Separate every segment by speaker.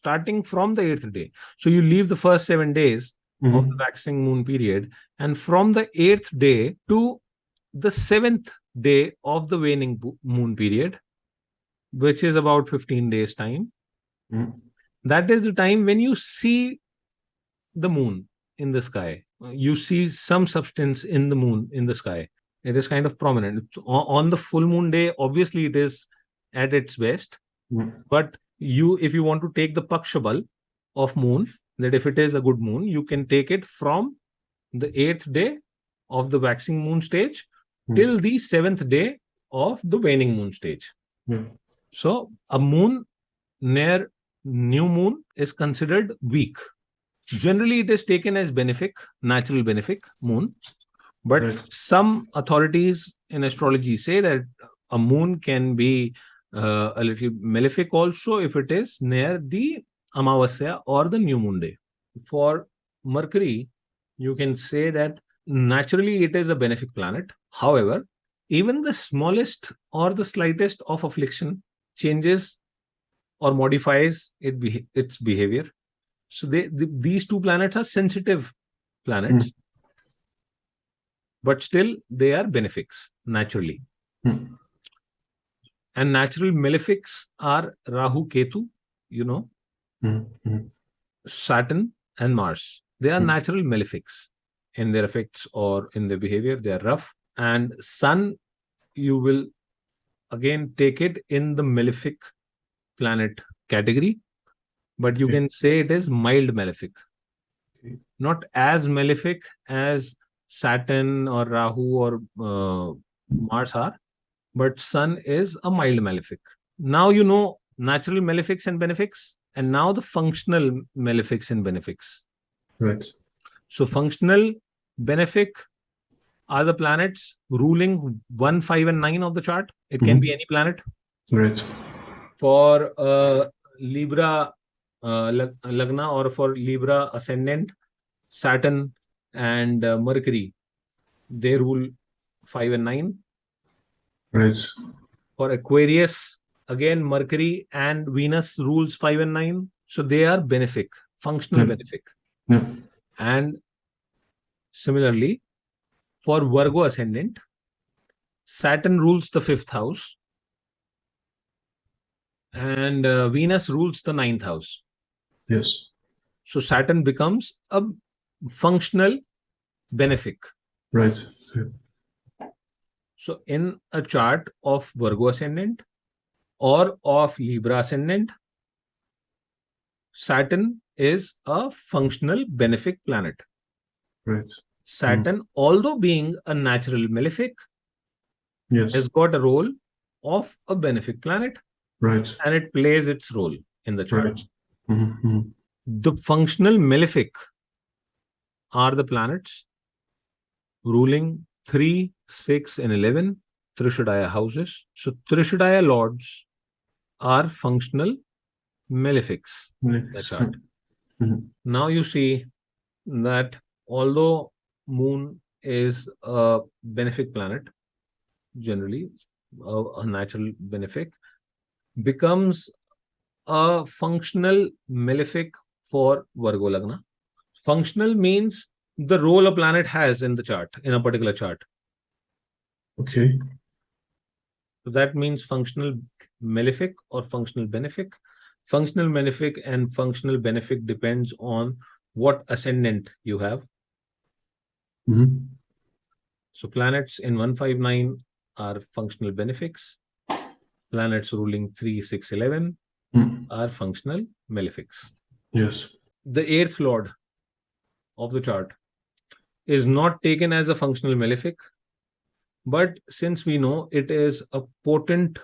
Speaker 1: starting from the 8th day. So you leave the first 7 days of the waxing moon period, and from the 8th day to the 7th day of the waning moon period, which is about 15 days time, that is the time when you see the moon in the sky. You see some substance in the moon in the sky. It is kind of prominent. On the full moon day, obviously it is at its best. But if you want to take the pakshabal of moon, that if it is a good moon, you can take it from the 8th day of the waxing moon stage till the 7th day of the waning moon stage. So a moon near new moon is considered weak. Generally, it is taken as benefic, natural benefic moon. But some authorities in astrology say that a moon can be a little malefic also if it is near the Amavasya or the new moon day. For Mercury, you can say that naturally it is a benefic planet. However, even the smallest or the slightest of affliction changes or modifies its behavior. So these two planets are sensitive planets, but still they are benefics naturally. And natural malefics are Rahu, Ketu, Saturn and Mars. They are natural malefics in their effects or in their behavior. They are rough. And Sun, you will again take it in the malefic planet category, but you can say it is mild malefic. Not as malefic as Saturn or Rahu or Mars are, but Sun is a mild malefic. Now you know natural malefics and benefics, and now the functional malefics and benefics.
Speaker 2: Right.
Speaker 1: So functional benefic are the planets ruling 1, 5, and 9 of the chart. It can be any planet.
Speaker 2: Right.
Speaker 1: For Libra lagna or for Libra ascendant, Saturn and Mercury, they rule 5 and 9.
Speaker 2: Right.
Speaker 1: For Aquarius, again, Mercury and Venus rules 5 and 9. So they are benefic, functional benefic. And similarly, for Virgo ascendant, Saturn rules the 5th house and Venus rules the 9th house.
Speaker 2: Yes.
Speaker 1: So Saturn becomes a functional benefic.
Speaker 2: Right.
Speaker 1: So in a chart of Virgo ascendant or of Libra ascendant, Saturn is a functional benefic planet.
Speaker 2: Right.
Speaker 1: Saturn, although being a natural malefic, has got a role of a benefic planet.
Speaker 2: Right.
Speaker 1: And it plays its role in the chart.
Speaker 2: Right.
Speaker 1: The functional malefic are the planets ruling 3, 6, and 11 Trishadaya houses. So Trishadaya lords are functional malefics in the chart. Now you see that although Moon is a benefic planet, generally a natural benefic, becomes a functional malefic for Virgo lagna. Functional means the role a planet has in the chart, in a particular chart.
Speaker 2: Okay.
Speaker 1: So that means functional malefic or functional benefic. Functional malefic and functional benefic depends on what ascendant you have. So planets in 159 are functional benefics. Planets ruling 3, 6, 11 are functional malefics.
Speaker 2: Yes.
Speaker 1: The 8th lord of the chart is not taken as a functional malefic, but since we know it is a potent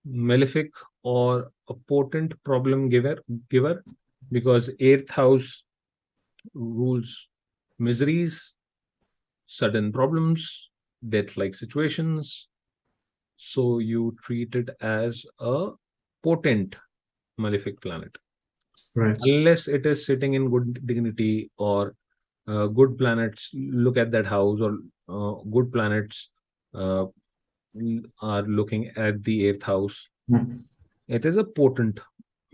Speaker 1: malefic or a potent problem giver, because 8th house rules miseries, sudden problems, death-like situations. So you treat it as a potent malefic planet.
Speaker 2: Right.
Speaker 1: Unless it is sitting in good dignity or good planets look at that house, or good planets are looking at the 8th house. It is a potent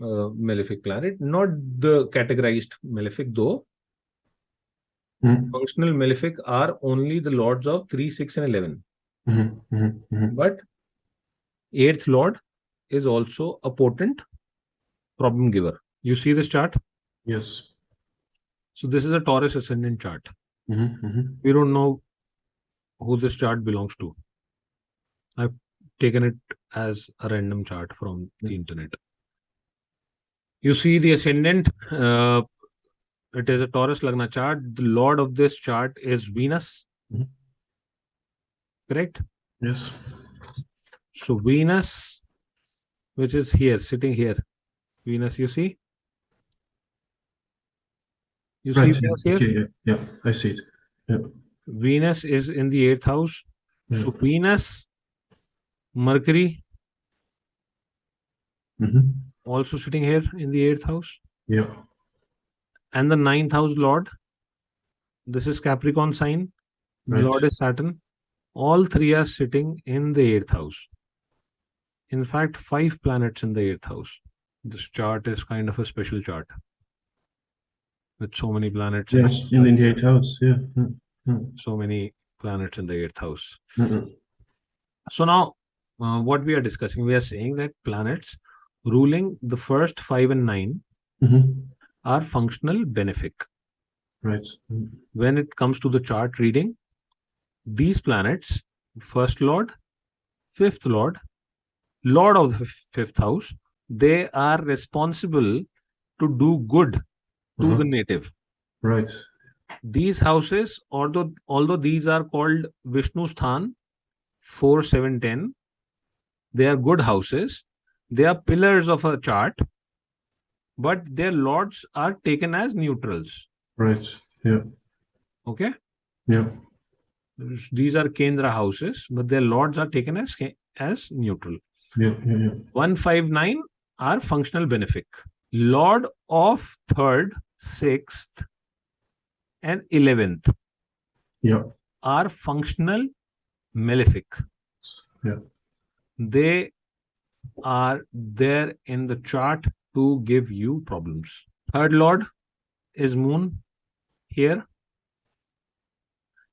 Speaker 1: malefic planet, not the categorized malefic though. Functional malefic are only the lords of 3, 6, and 11. But 8th lord is also a potent problem giver. You see this chart?
Speaker 2: Yes.
Speaker 1: So this is a Taurus ascendant chart. We don't know who this chart belongs to. I've taken it as a random chart from the internet. You see the ascendant, it is a Taurus lagna chart. The lord of this chart is Venus. Correct?
Speaker 2: Yes.
Speaker 1: So Venus, which is here, sitting here. Venus, you see? You
Speaker 2: Right.
Speaker 1: see Venus
Speaker 2: Yeah.
Speaker 1: here?
Speaker 2: Okay. Yeah. I see it. Yeah.
Speaker 1: Venus is in the 8th house. So Venus, Mercury, also sitting here in the 8th house.
Speaker 2: Yeah.
Speaker 1: And the 9th house lord, this is Capricorn sign. The
Speaker 2: Right.
Speaker 1: lord is Saturn. All three are sitting in the 8th house. In fact, 5 planets in the 8th house. This chart is kind of a special chart with so many planets.
Speaker 2: Yes, in the 8th house. Yeah.
Speaker 1: So many planets in the 8th house. So now, what we are discussing, we are saying that planets ruling the first 5 and 9 are functional benefic.
Speaker 2: Right.
Speaker 1: When it comes to the chart reading, these planets, first lord, fifth lord, lord of the 5th house, they are responsible to do good to the native.
Speaker 2: Right.
Speaker 1: These houses, although these are called Vishnu Sthan, 4, 7, 10, they are good houses. They are pillars of a chart, but their lords are taken as neutrals.
Speaker 2: Right. Yeah.
Speaker 1: Okay.
Speaker 2: Yeah.
Speaker 1: These are Kendra houses, but their lords are taken as neutral.
Speaker 2: Yeah.
Speaker 1: 159 are functional benefic. Lord of 3rd, 6th, and 11th are functional malefic.
Speaker 2: Yeah.
Speaker 1: They are there in the chart to give you problems. 3rd lord is moon here.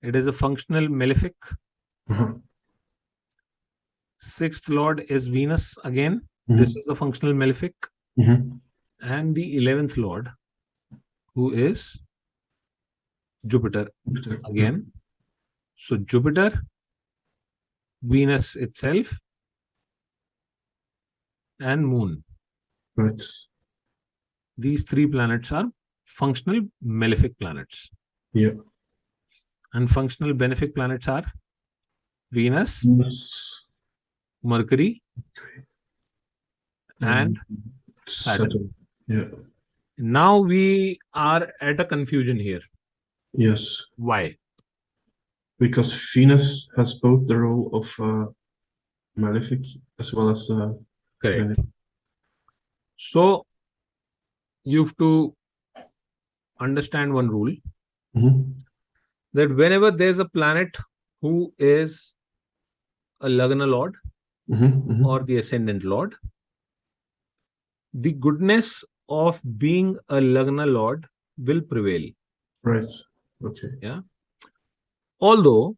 Speaker 1: It is a functional malefic. 6th lord is Venus again. This is a functional malefic. And the 11th lord, who is Jupiter again. So Jupiter, Venus itself, and moon.
Speaker 2: Right.
Speaker 1: These 3 planets are functional malefic planets.
Speaker 2: Yeah.
Speaker 1: And functional benefic planets are Venus, Mercury, and Saturn.
Speaker 2: Yeah.
Speaker 1: Now we are at a confusion here.
Speaker 2: Yes.
Speaker 1: Why?
Speaker 2: Because Venus has both the role of malefic as well as
Speaker 1: correct. So you have to understand one rule, that whenever there's a planet who is a lagna lord or the ascendant lord, the goodness of being a lagna lord will prevail.
Speaker 2: Right. Okay.
Speaker 1: Yeah. Although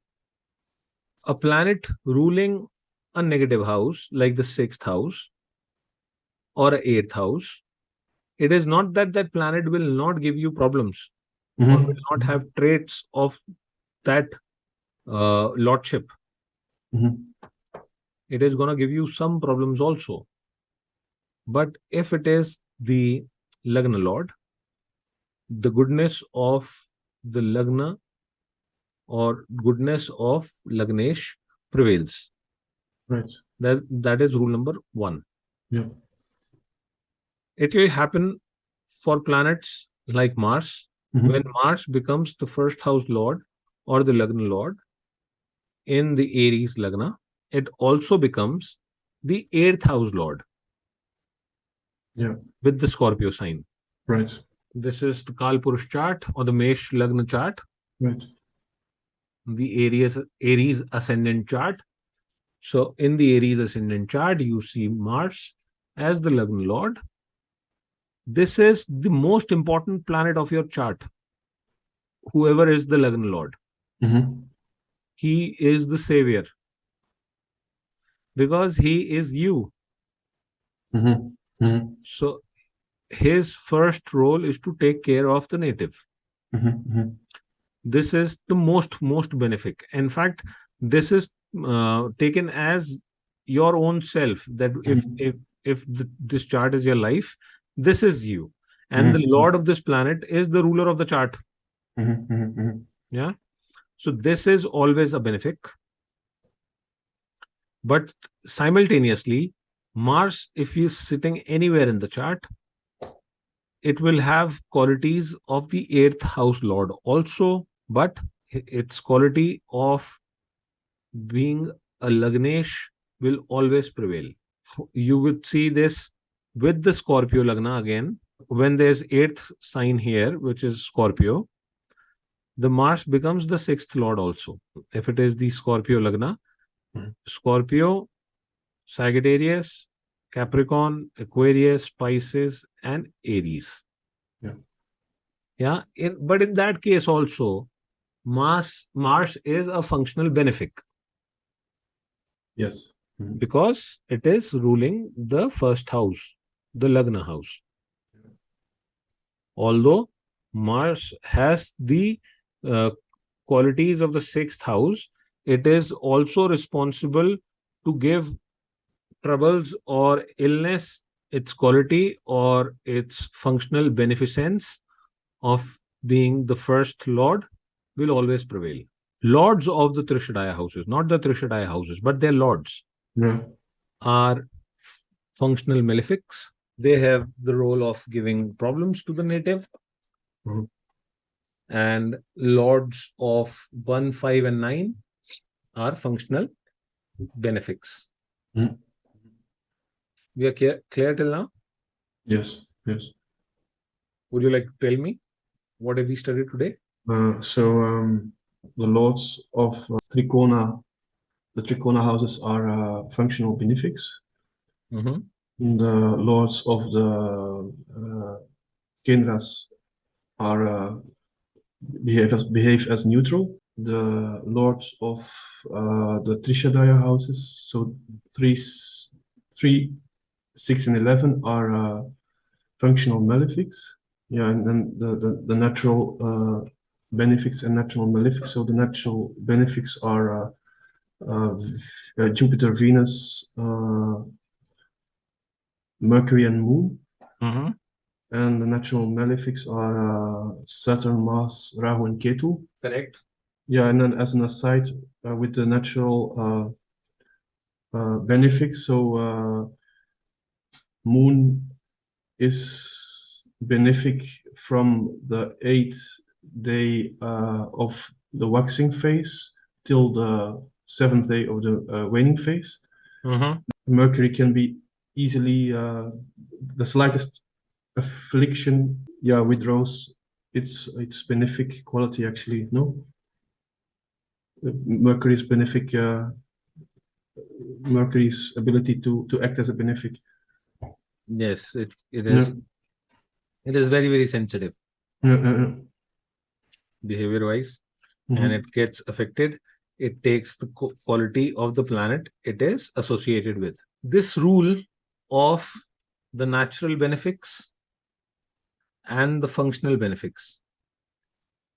Speaker 1: a planet ruling a negative house like the 6th house or 8th house, it is not that that planet will not give you problems or will not have traits of that lordship. It is going to give you some problems also. But if it is the lagna lord, the goodness of the lagna or goodness of lagnesh prevails.
Speaker 2: Right.
Speaker 1: That is rule number 1.
Speaker 2: Yeah.
Speaker 1: It will happen for planets like Mars. When Mars becomes the 1st house lord or the lagna lord in the Aries lagna, it also becomes the 8th house lord.
Speaker 2: Yeah.
Speaker 1: With the Scorpio sign.
Speaker 2: Right.
Speaker 1: This is the Kalpurush chart or the Mesh lagna chart.
Speaker 2: Right.
Speaker 1: The Aries ascendant chart. So in the Aries ascendant chart, you see Mars as the lagna lord This is the most important planet of your chart. Whoever is the lagna lord, he is the savior because he is you. So his first role is to take care of the native. This is the most benefic. In fact, this is taken as your own self, that if this chart is your life, this is you, and the lord of this planet is the ruler of the chart. Yeah, so this is always a benefic. But simultaneously, Mars, if he is sitting anywhere in the chart, it will have qualities of the 8th house lord also, but its quality of being a lagnesh will always prevail. You would see this with the Scorpio lagna again. When there's 8th sign here, which is Scorpio, the Mars becomes the 6th lord also. If it is the Scorpio lagna, Scorpio, Sagittarius, Capricorn, Aquarius, Pisces, and Aries. Yeah. But in that case also, Mars is a functional benefic.
Speaker 2: Yes.
Speaker 1: Because it is ruling the first house, the lagna house. Although Mars has the qualities of the 6th house, it is also responsible to give troubles or illness. Its quality or its functional beneficence of being the first lord will always prevail. Lords of the Trishadaya houses, not the Trishadaya houses, but their lords, are functional malefics. They have the role of giving problems to the native. And lords of 1, 5, and 9 are functional benefics. We are clear till now?
Speaker 2: Yes.
Speaker 1: Would you like to tell me what have we studied today?
Speaker 2: The lords of Trikona, the Trikona houses are functional benefics. The lords of the Kendras are behave as neutral. The lords of the Trishadaya houses, so 3, 6, and 11 are functional malefics. Yeah, and then the natural benefics and natural malefics. So the natural benefics are Jupiter, Venus, Mercury, and Moon. And the natural malefics are Saturn, Mars, Rahu, and Ketu.
Speaker 1: Correct.
Speaker 2: Yeah, and then as an aside, with the natural benefics, so Moon is benefic from the 8th day of the waxing phase till the 7th day of the waning phase. Mercury can be easily the slightest affliction, withdraws its benefic quality. Actually, no. Mercury's benefic, Mercury's ability to act as a benefic.
Speaker 1: Yes, it is. It is very, very sensitive behavior wise, and it gets affected. It takes the quality of the planet it is associated with. This rule of the natural benefics and the functional benefics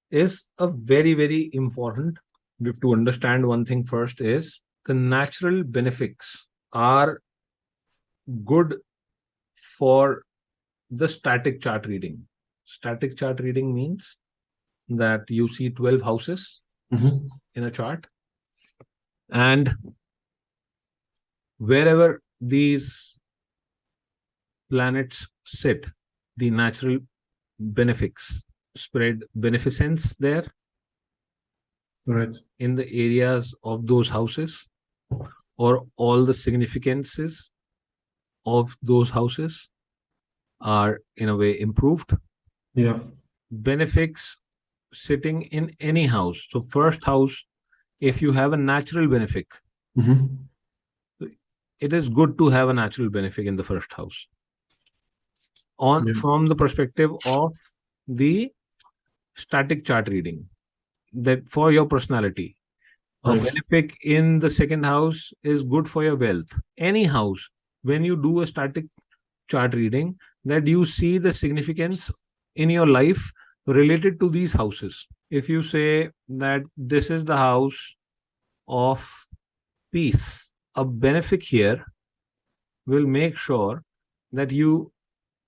Speaker 1: is a very, very important. We have to understand one thing first is the natural benefics are good for the static chart reading. Static chart reading means that you see 12 houses in a chart, and wherever these planets sit, the natural benefics spread beneficence there,
Speaker 2: right,
Speaker 1: in the areas of those houses, or all the significances of those houses are in a way improved.
Speaker 2: Yeah.
Speaker 1: Benefics sitting in any house. So first house, if you have a natural benefic, it is good to have a natural benefic in the first house. from the perspective of the static chart reading, that for your personality. A
Speaker 2: Right.
Speaker 1: benefic in the second house is good for your wealth. Any house, when you do a static chart reading, that you see the significance in your life related to these houses. If you say that this is the house of peace, a benefic here will make sure that you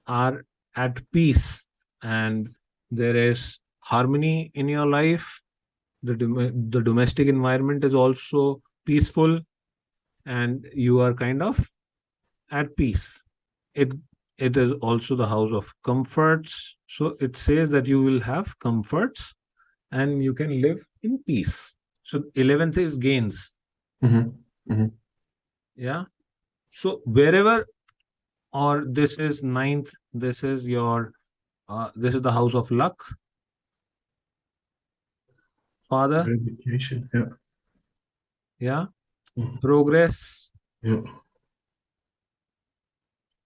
Speaker 1: are at peace and there is harmony in your life. The domestic environment is also peaceful and you are kind of at peace. It is also the house of comforts, so it says that you will have comforts and you can live in peace. So 11th is gains. Yeah, so wherever, or this is ninth, this is your this is the house of luck, father.
Speaker 2: Education. Yeah.
Speaker 1: Yeah,
Speaker 2: Mhm.
Speaker 1: progress,
Speaker 2: Yeah.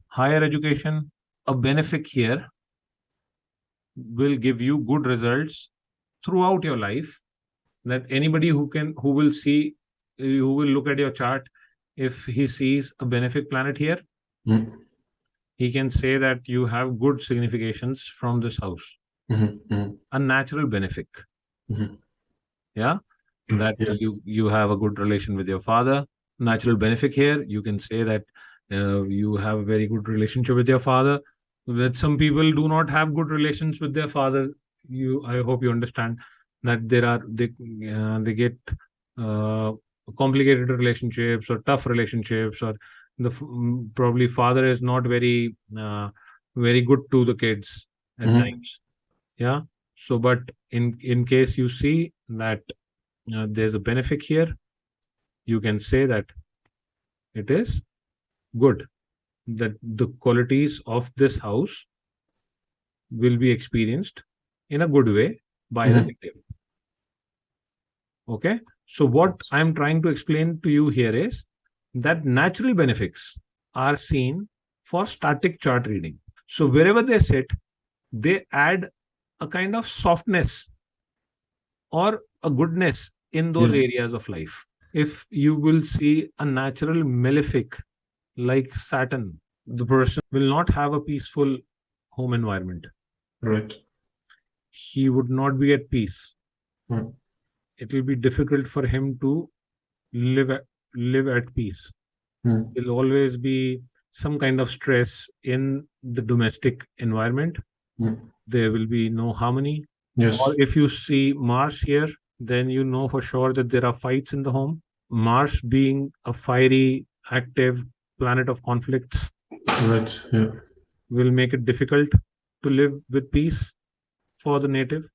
Speaker 1: higher education. A benefic here will give you good results throughout your life, that anybody who will see, who will look at your chart, if he sees a benefic planet here,
Speaker 2: Mm.
Speaker 1: he can say that you have good significations from this house. A natural benefic. Yeah, that
Speaker 2: Yeah.
Speaker 1: you have a good relation with your father. Natural benefic here, you can say that you have a very good relationship with your father. That some people do not have good relations with their father. I hope you understand that they get uh, complicated relationships or tough relationships, or probably father is not very good to the kids at times. Yeah, so but in case you see that there's a benefic here, you can say that it is good, that the qualities of this house will be experienced in a good way by the native. Okay, so what I'm trying to explain to you here is that natural benefics are seen for static chart reading. So wherever they sit, they add a kind of softness or a goodness in those areas of life. If you will see a natural malefic like Saturn, the person will not have a peaceful home environment.
Speaker 2: Right.
Speaker 1: He would not be at peace.
Speaker 2: Mm.
Speaker 1: It will be difficult for him to live at peace.
Speaker 2: Mm.
Speaker 1: There'll always be some kind of stress in the domestic environment. There will be no harmony.
Speaker 2: Yes.
Speaker 1: Or if you see Mars here, then you know for sure that there are fights in the home. Mars being a fiery, active planet of conflicts
Speaker 2: Right. Yeah.
Speaker 1: will make it difficult to live with peace for the native.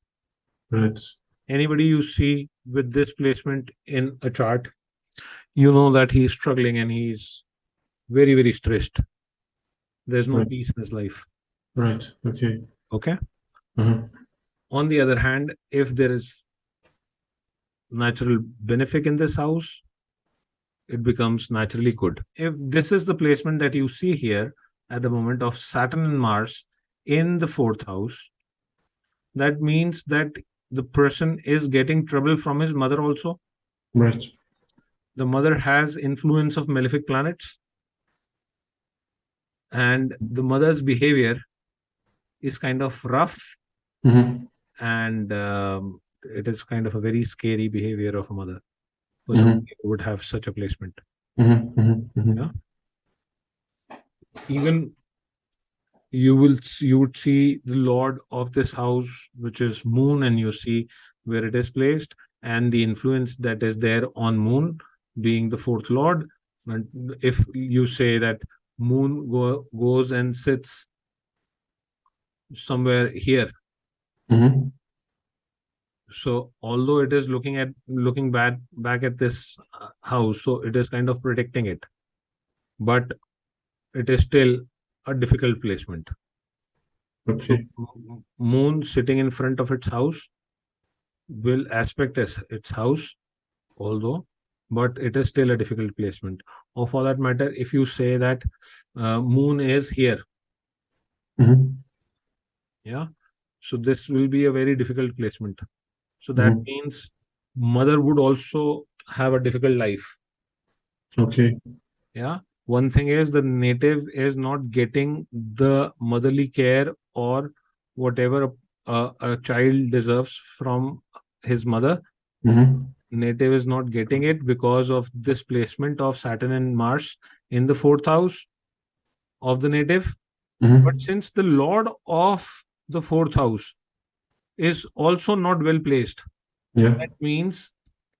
Speaker 2: Right.
Speaker 1: Anybody you see with this placement in a chart, you know that he's struggling and he's very stressed. There's no
Speaker 2: Right.
Speaker 1: peace in his life.
Speaker 2: Right. Okay.
Speaker 1: Okay.
Speaker 2: Mhm.
Speaker 1: On the other hand, if there is natural benefic in this house, it becomes naturally good. If this is the placement that you see here at the moment of Saturn and Mars in the fourth house, that means that the person is getting trouble from his mother also.
Speaker 2: Right.
Speaker 1: The mother has influence of malefic planets, and the mother's behavior is kind of rough, and it is kind of a very scary behavior of a mother for somebody who would have such a placement. Yeah, even you would see the lord of this house, which is moon, and you see where it is placed and the influence that is there on moon being the fourth lord. And if you say that moon goes and sits somewhere here, so although it is looking back at this house, so it is kind of protecting it, but it is still a difficult placement. So
Speaker 2: Okay.
Speaker 1: moon sitting in front of its house will aspect as its house, although, but it is still a difficult placement. Or for that matter, if you say that moon is here,
Speaker 2: Mhm.
Speaker 1: Yeah. So this will be a very difficult placement. So that means mother would also have a difficult life.
Speaker 2: Okay.
Speaker 1: Yeah. One thing is the native is not getting the motherly care or whatever a child deserves from his mother.
Speaker 2: Mhm.
Speaker 1: Native is not getting it because of this placement of Saturn and Mars in the fourth house of the native. But
Speaker 2: Mhm.
Speaker 1: since the Lord of the fourth house is also not well placed,
Speaker 2: Yeah.
Speaker 1: that means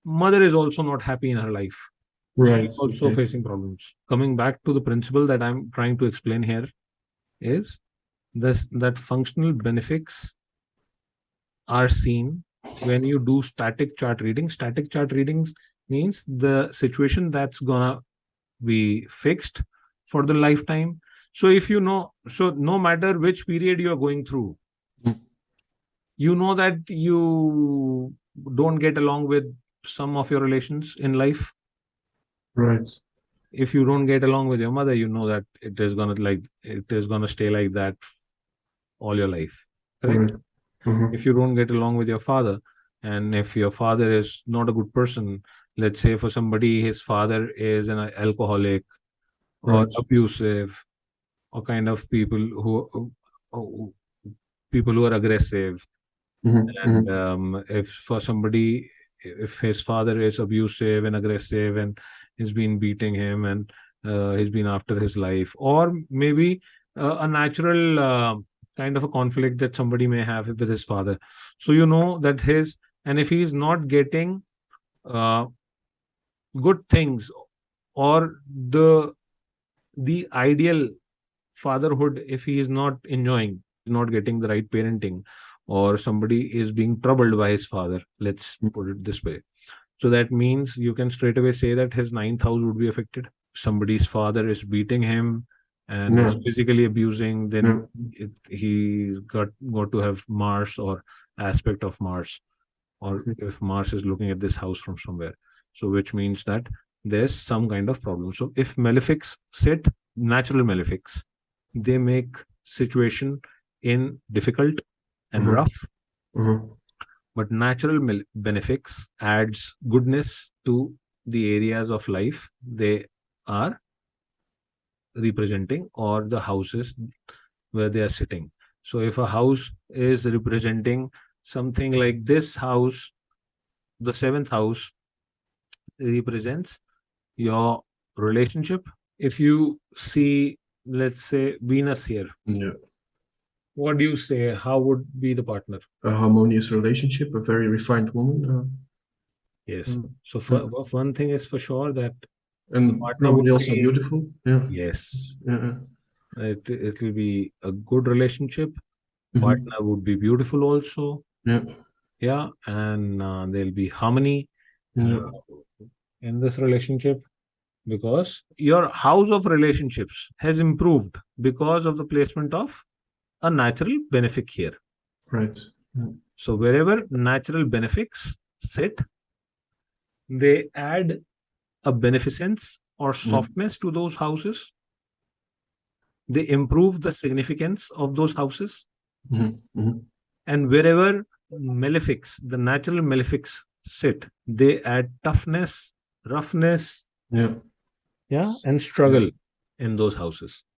Speaker 1: mother is also not happy in her life.
Speaker 2: Right.
Speaker 1: She's also
Speaker 2: Okay.
Speaker 1: facing problems. Coming back to the principle that I'm trying to explain here is this, that functional benefics are seen when you do static chart reading. Static chart readings means the situation that's gonna be fixed for the lifetime. So if you know, so no matter which period you are going through, you know that you don't get along with some of your relations in life.
Speaker 2: Right.
Speaker 1: If you don't get along with your mother, you know that it is gonna stay like that all your life. Correct?
Speaker 2: Right. Mhm.
Speaker 1: If you don't get along with your father, and if your father is not a good person, let's say for somebody his father is an alcoholic or
Speaker 2: Right.
Speaker 1: abusive, or kind of who people who are aggressive,
Speaker 2: Mhm.
Speaker 1: and
Speaker 2: Mhm.
Speaker 1: if for somebody, if his father is abusive and aggressive and he's been beating him, and he's been after his life, or maybe a natural kind of a conflict that somebody may have with his father, so you know that his, and if he's not getting uh, good things, or the ideal fatherhood, if he is not enjoying, not getting the right parenting, or somebody is being troubled by his father, let's put it this way, so that means you can straight away say that his ninth house would be affected. Somebody's father is beating him and
Speaker 2: Yeah.
Speaker 1: is physically abusing, then
Speaker 2: Yeah.
Speaker 1: he got to have Mars or aspect of Mars, or
Speaker 2: Okay.
Speaker 1: if Mars is looking at this house from somewhere, so which means that there's some kind of problem. So if malefics sit, natural malefics, they make situation in difficult and
Speaker 2: Mhm.
Speaker 1: rough,
Speaker 2: Mhm.
Speaker 1: but natural benefics adds goodness to the areas of life they are representing, or the houses where they are sitting. So if a house is representing something like this house, the seventh house represents your relationship. If you see, let's say, Venus here,
Speaker 2: Yeah.
Speaker 1: what do you say? How would be the partner?
Speaker 2: A harmonious relationship, a very refined woman.
Speaker 1: Yes. So
Speaker 2: Yeah.
Speaker 1: one thing is for sure that the
Speaker 2: And
Speaker 1: partner would
Speaker 2: probably also
Speaker 1: be,
Speaker 2: beautiful. Yeah.
Speaker 1: yes,
Speaker 2: Yeah.
Speaker 1: it will be a good relationship.
Speaker 2: Mhm.
Speaker 1: Partner would be beautiful also.
Speaker 2: Yeah.
Speaker 1: Yeah, and there'll be harmony uh,
Speaker 2: Yeah.
Speaker 1: in this relationship, because your house of relationships has improved because of the placement of a natural benefic here.
Speaker 2: Right. Yeah.
Speaker 1: So wherever natural benefics sit, they add a beneficence or
Speaker 2: Yeah.
Speaker 1: softness to those houses. They improve the significance of those houses.
Speaker 2: Mhm. Mhm.
Speaker 1: And wherever malefics, the natural malefics sit, they add toughness, roughness,
Speaker 2: Yeah.
Speaker 1: yeah, and
Speaker 2: Yeah.
Speaker 1: struggle in those houses.